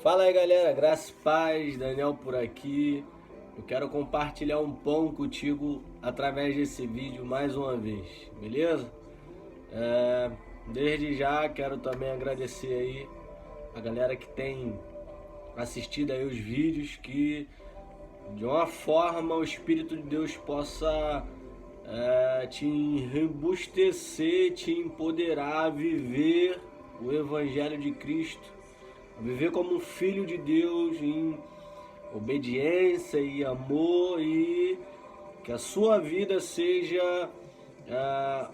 Fala aí galera, graça e paz, Daniel por aqui. Eu quero compartilhar um pão contigo através desse vídeo mais uma vez, beleza? Desde já quero também agradecer aí a galera que tem assistido aí os vídeos, que de uma forma o Espírito de Deus possa te robustecer, te empoderar a viver o Evangelho de Cristo, viver como um filho de Deus em obediência e amor, e que a sua vida seja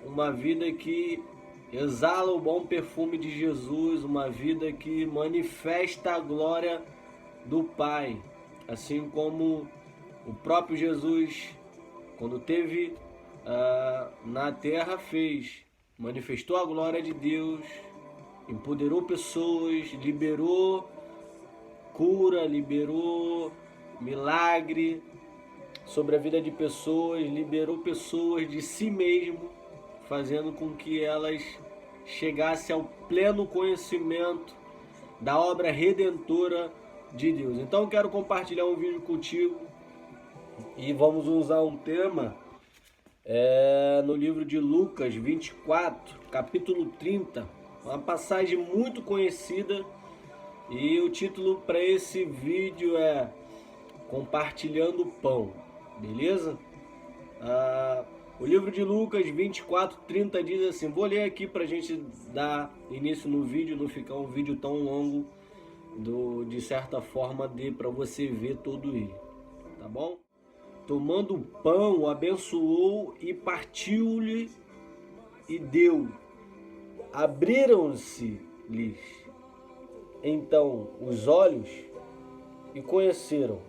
uma vida que exala o bom perfume de Jesus, uma vida que manifesta a glória do Pai, assim como o próprio Jesus, quando teve na terra, manifestou a glória de Deus, empoderou pessoas, liberou cura, liberou milagre sobre a vida de pessoas, liberou pessoas de si mesmo, fazendo com que elas chegassem ao pleno conhecimento da obra redentora de Deus. Então eu quero compartilhar um vídeo contigo e vamos usar um tema no livro de Lucas 24, capítulo 30, uma passagem muito conhecida, e o título para esse vídeo é Compartilhando o Pão, beleza? O livro de Lucas 24, 30 diz assim, vou ler aqui para a gente dar início no vídeo, não ficar um vídeo tão longo, de certa forma para você ver todo ele, tá bom? Tomando o pão, o abençoou e partiu-lhe e deu. Abriram-se-lhes então os olhos e conheceram,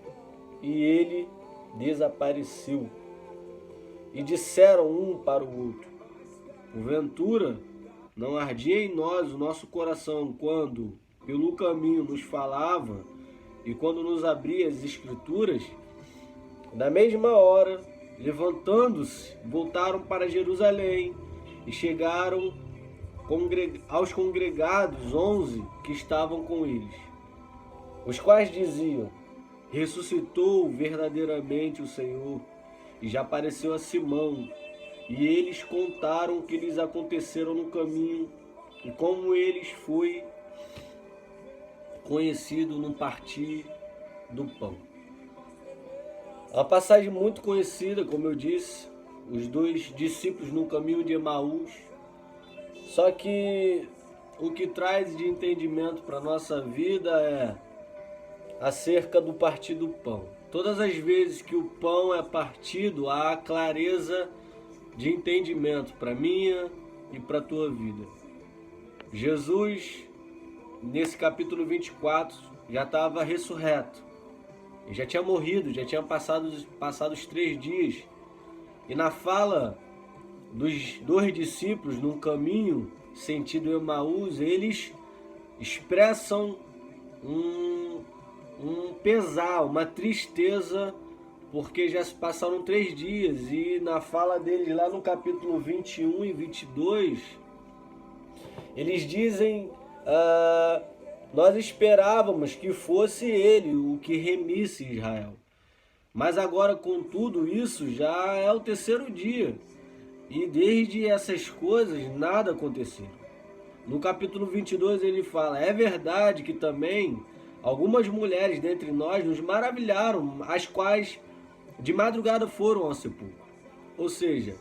e ele desapareceu. E disseram um para o outro, porventura não ardia em nós o nosso coração quando pelo caminho nos falava e quando nos abria as escrituras? Na mesma hora, levantando-se, voltaram para Jerusalém e chegaram aos congregados 11 que estavam com eles, os quais diziam, ressuscitou verdadeiramente o Senhor e já apareceu a Simão. E eles contaram o que lhes aconteceram no caminho e como eles foi conhecido no partir do pão. Uma passagem muito conhecida, como eu disse, os dois discípulos no caminho de Emaús. Só que o que traz de entendimento para a nossa vida é acerca do partir do pão. Todas as vezes que o pão é partido, há clareza de entendimento para minha e para a tua vida. Jesus, nesse capítulo 24, já estava ressurreto. Ele já tinha morrido, já tinha passado os 3 dias. E na fala dos 2 discípulos no caminho sentido Emaús, eles expressam um pesar, uma tristeza, porque já se passaram 3 dias, e na fala deles lá no capítulo 21 e 22, eles dizem, nós esperávamos que fosse ele o que remisse Israel, mas agora com tudo isso já é o 3º dia, e desde essas coisas nada aconteceu. No capítulo 22 ele fala, é verdade que também algumas mulheres dentre nós nos maravilharam, as quais de madrugada foram ao sepulcro. Ou seja,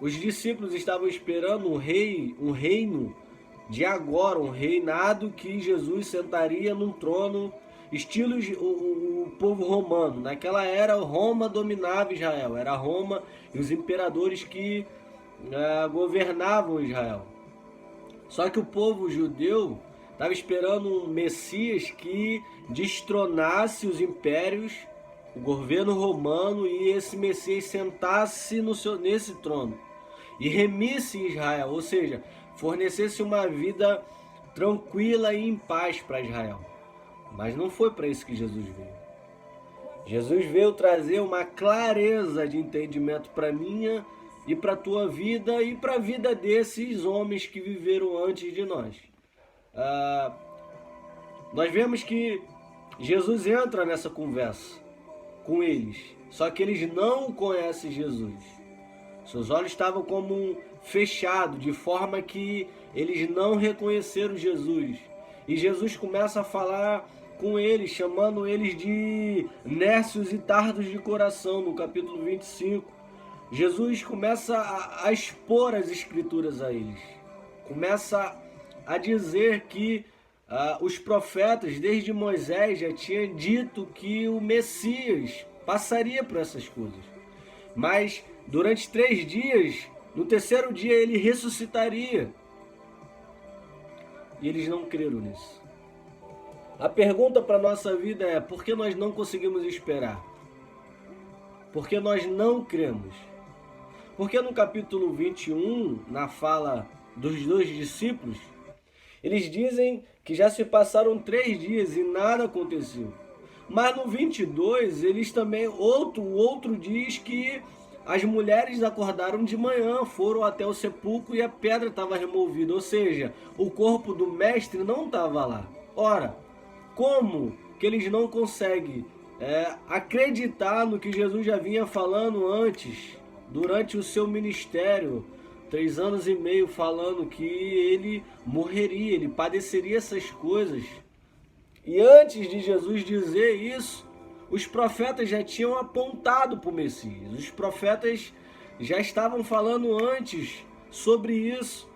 os discípulos estavam esperando um reino de agora, um reinado que Jesus sentaria num trono, estilo o povo romano. Naquela era, Roma dominava Israel, era Roma e os imperadores que governavam Israel. Só que o povo judeu estava esperando um Messias que destronasse os impérios, o governo romano, e esse Messias sentasse nesse trono e remisse Israel, ou seja, fornecesse uma vida tranquila e em paz para Israel. Mas não foi para isso que Jesus veio. Jesus veio trazer uma clareza de entendimento para minha e para a tua vida e para a vida desses homens que viveram antes de nós. nós vemos que Jesus entra nessa conversa com eles, só que eles não conhecem Jesus. Seus olhos estavam como fechados, de forma que eles não reconheceram Jesus. E Jesus começa a falar com eles, chamando eles de nércios e tardos de coração, no capítulo 25. Jesus começa a expor as escrituras a eles. Começa a dizer que os profetas, desde Moisés, já tinham dito que o Messias passaria por essas coisas. Mas durante 3 dias, no terceiro dia ele ressuscitaria. E eles não creram nisso. A pergunta para a nossa vida é: por que nós não conseguimos esperar? Por que nós não cremos? Porque no capítulo 21, na fala dos 2 discípulos, eles dizem que já se passaram 3 dias e nada aconteceu. Mas no 22, eles também, outro diz que as mulheres acordaram de manhã, foram até o sepulcro e a pedra estava removida. Ou seja, o corpo do mestre não estava lá. Ora, como que eles não conseguem acreditar no que Jesus já vinha falando antes, durante o seu ministério, 3 anos e meio, falando que ele morreria, ele padeceria essas coisas. E antes de Jesus dizer isso, os profetas já tinham apontado para o Messias. Os profetas já estavam falando antes sobre isso.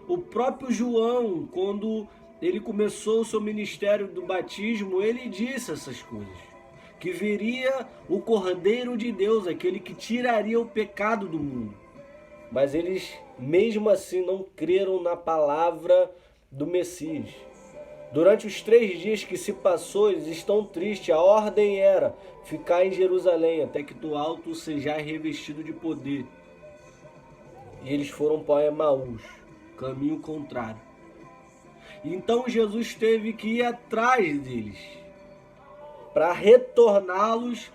O próprio João, quando ele começou o seu ministério do batismo, ele disse essas coisas. Que viria o Cordeiro de Deus, aquele que tiraria o pecado do mundo. Mas eles, mesmo assim, não creram na palavra do Messias. Durante os 3 dias que se passou, eles estão tristes. A ordem era ficar em Jerusalém, até que do alto sejais revestido de poder. E eles foram para Emaús, caminho contrário. Então Jesus teve que ir atrás deles, para retorná-los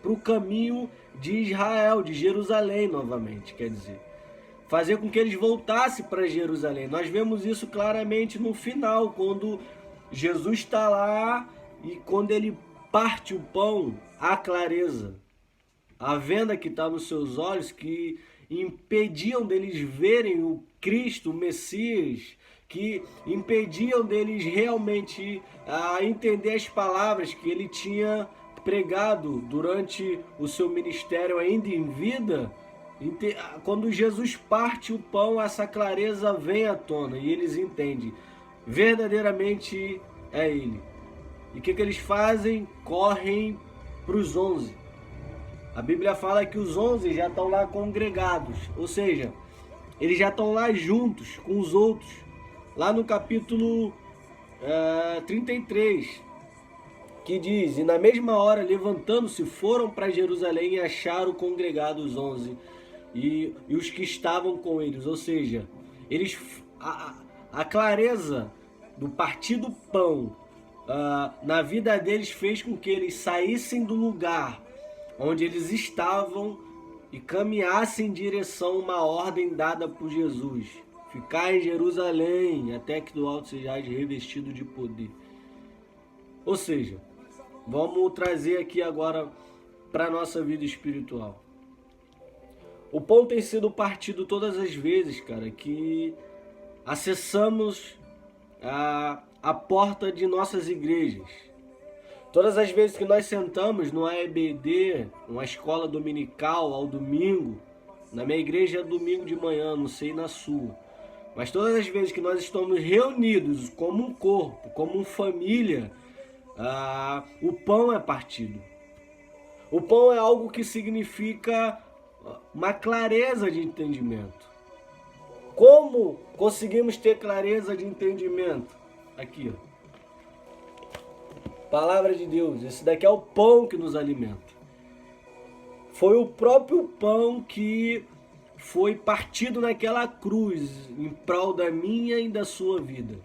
para o caminho de Israel, de Jerusalém novamente, quer dizer. Fazer com que eles voltassem para Jerusalém. Nós vemos isso claramente no final, quando Jesus está lá e quando ele parte o pão, há clareza. A venda que está nos seus olhos, que impediam deles verem o Cristo, o Messias, que impediam deles realmente entender as palavras que ele tinha pregado durante o seu ministério ainda em vida. Quando Jesus parte o pão, essa clareza vem à tona e eles entendem, verdadeiramente é ele. E o que eles fazem? Correm para os 11. A Bíblia fala que os 11 já estão lá congregados, ou seja, eles já estão lá juntos com os outros. Lá no capítulo 33, que diz: e na mesma hora, levantando-se, foram para Jerusalém e acharam congregados os 11 e os que estavam com eles. Ou seja, a clareza do partir do pão na vida deles fez com que eles saíssem do lugar onde eles estavam e caminhassem em direção a uma ordem dada por Jesus: ficar em Jerusalém até que do alto sejais revestido de poder. Ou seja, vamos trazer aqui agora para a nossa vida espiritual. O pão tem sido partido todas as vezes, cara, que acessamos a porta de nossas igrejas. Todas as vezes que nós sentamos no AEBD, uma escola dominical, ao domingo, na minha igreja é domingo de manhã, não sei na sua, mas todas as vezes que nós estamos reunidos como um corpo, como uma família, o pão é partido. O pão é algo que significa uma clareza de entendimento. Como conseguimos ter clareza de entendimento? Aqui, ó. Palavra de Deus. Esse daqui é o pão que nos alimenta. Foi o próprio pão que foi partido naquela cruz em prol da minha e da sua vida.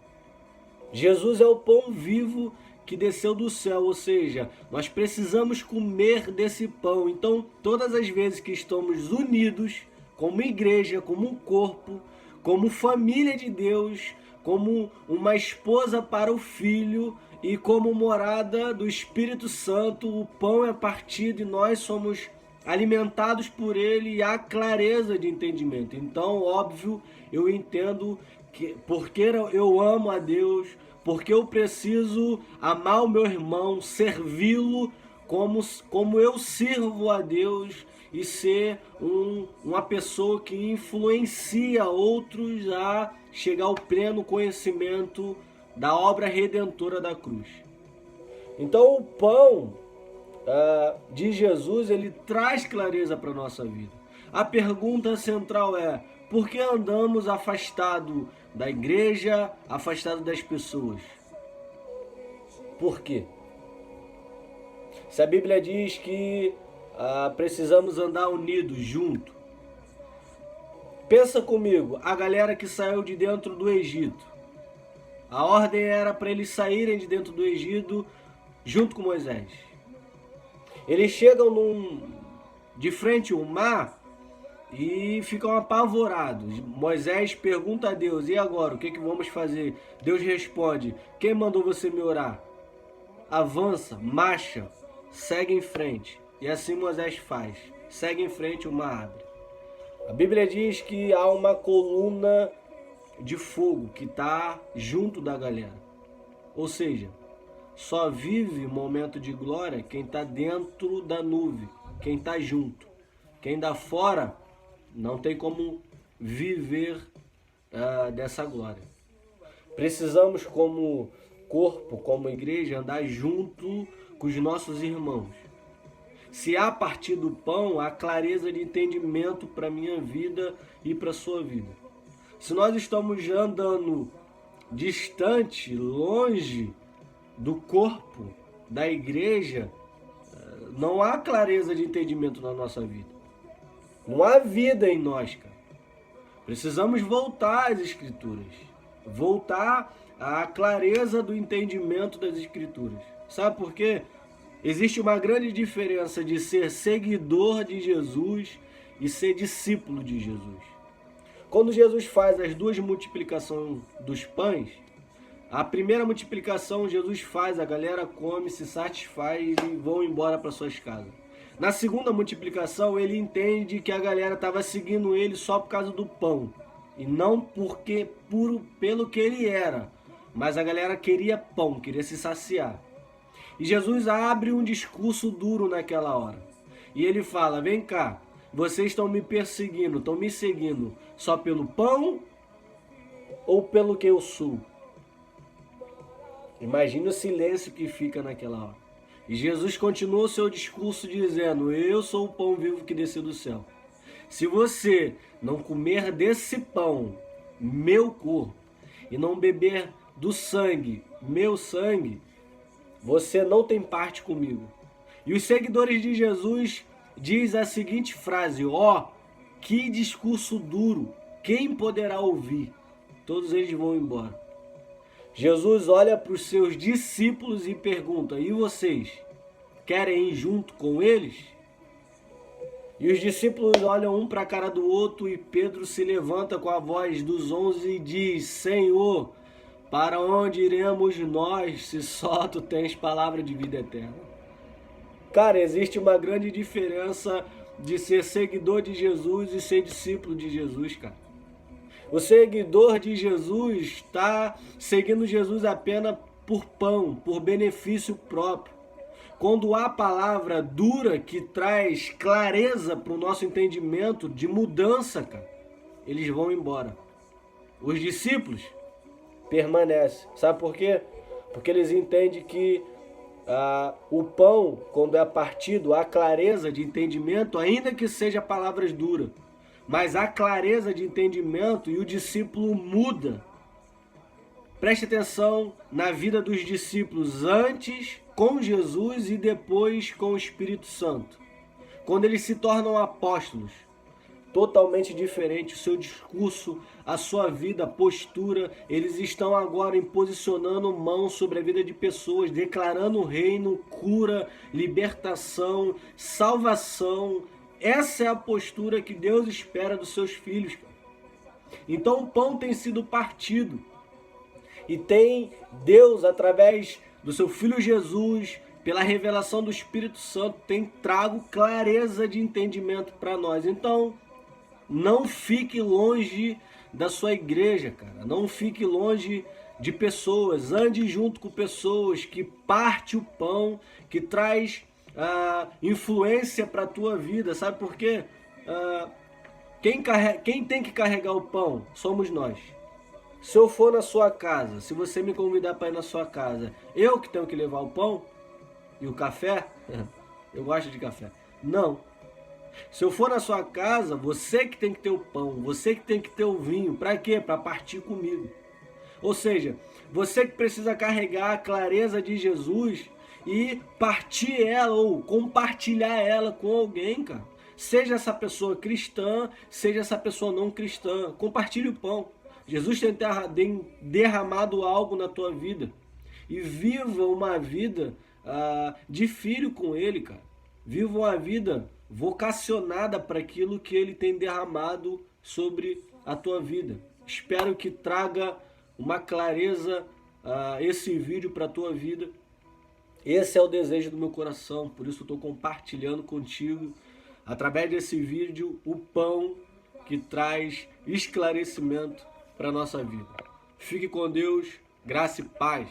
Jesus é o pão vivo que desceu do céu, ou seja, nós precisamos comer desse pão. Então, todas as vezes que estamos unidos como igreja, como um corpo, como família de Deus, como uma esposa para o filho e como morada do Espírito Santo, o pão é partido e nós somos alimentados por ele e há clareza de entendimento. Então, óbvio, eu entendo que porque eu amo a Deus, porque eu preciso amar o meu irmão, servi-lo como eu sirvo a Deus e ser uma pessoa que influencia outros a chegar ao pleno conhecimento da obra redentora da cruz. Então o pão de Jesus, ele traz clareza para a nossa vida. A pergunta central é: por que andamos afastados da igreja, afastados das pessoas? Por quê? Se a Bíblia diz que precisamos andar unidos, junto. Pensa comigo, a galera que saiu de dentro do Egito. A ordem era para eles saírem de dentro do Egito junto com Moisés. Eles chegam de frente ao mar e ficam apavorados. Moisés pergunta a Deus: e agora, o que vamos fazer? Deus responde: quem mandou você me orar? Avança, marcha, segue em frente. E assim Moisés faz. Segue em frente, o mar abre. A Bíblia diz que há uma coluna de fogo que está junto da galera. Ou seja, só vive momento de glória quem está dentro da nuvem, quem está junto. Quem dá fora não tem como viver dessa glória. Precisamos, como corpo, como igreja, andar junto com os nossos irmãos. Se há partir do pão, há clareza de entendimento para a minha vida e para a sua vida. Se nós estamos andando distante, longe do corpo, da igreja, não há clareza de entendimento na nossa vida. Não há vida em nós, cara. Precisamos voltar às Escrituras. Voltar à clareza do entendimento das Escrituras. Sabe por quê? Existe uma grande diferença de ser seguidor de Jesus e ser discípulo de Jesus. Quando Jesus faz as duas multiplicações dos pães, a primeira multiplicação Jesus faz, a galera come, se satisfaz e vão embora para suas casas. Na segunda multiplicação, ele entende que a galera estava seguindo ele só por causa do pão. E não pelo que ele era. Mas a galera queria pão, queria se saciar. E Jesus abre um discurso duro naquela hora. E ele fala: vem cá, vocês estão me perseguindo, estão me seguindo só pelo pão ou pelo que eu sou? Imagina o silêncio que fica naquela hora. E Jesus continua o seu discurso dizendo: eu sou o pão vivo que desceu do céu. Se você não comer desse pão, meu corpo, e não beber do sangue, meu sangue, você não tem parte comigo. E os seguidores de Jesus diz a seguinte frase: ó, que discurso duro, quem poderá ouvir? Todos eles vão embora. Jesus olha para os seus discípulos e pergunta: e vocês, querem ir junto com eles? E os discípulos olham um para a cara do outro e Pedro se levanta com a voz dos 11 e diz: Senhor, para onde iremos nós se só tu tens palavra de vida eterna? Cara, existe uma grande diferença de ser seguidor de Jesus e ser discípulo de Jesus, cara. O seguidor de Jesus está seguindo Jesus apenas por pão, por benefício próprio. Quando há palavra dura que traz clareza para o nosso entendimento de mudança, cara, eles vão embora. Os discípulos permanecem. Sabe por quê? Porque eles entendem que o pão, quando é partido, há clareza de entendimento, ainda que seja palavras duras. Mas há clareza de entendimento e o discípulo muda. Preste atenção na vida dos discípulos antes com Jesus e depois com o Espírito Santo. Quando eles se tornam apóstolos, totalmente diferente o seu discurso, a sua vida, a postura. Eles estão agora posicionando mão sobre a vida de pessoas, declarando o reino, cura, libertação, salvação. Essa é a postura que Deus espera dos seus filhos. Então o pão tem sido partido. E tem Deus, através do seu Filho Jesus, pela revelação do Espírito Santo, tem trago clareza de entendimento para nós. Então, não fique longe da sua igreja, cara. Não fique longe de pessoas. Ande junto com pessoas que parte o pão, que traz influência para a tua vida. Sabe por quê? Quem tem que carregar o pão somos nós. Se eu for na sua casa, se você me convidar para ir na sua casa, eu que tenho que levar o pão e o café? Eu gosto de café. Não. Se eu for na sua casa, você que tem que ter o pão, você que tem que ter o vinho. Para quê? Para partir comigo. Ou seja, você que precisa carregar a clareza de Jesus e partir ela ou compartilhar ela com alguém, cara. Seja essa pessoa cristã, seja essa pessoa não cristã. Compartilhe o pão. Jesus tem derramado algo na tua vida. E viva uma vida de filho com Ele, cara. Viva uma vida vocacionada para aquilo que Ele tem derramado sobre a tua vida. Espero que traga uma clareza esse vídeo para a tua vida. Esse é o desejo do meu coração, por isso eu estou compartilhando contigo, através desse vídeo, o pão que traz esclarecimento para a nossa vida. Fique com Deus, graça e paz.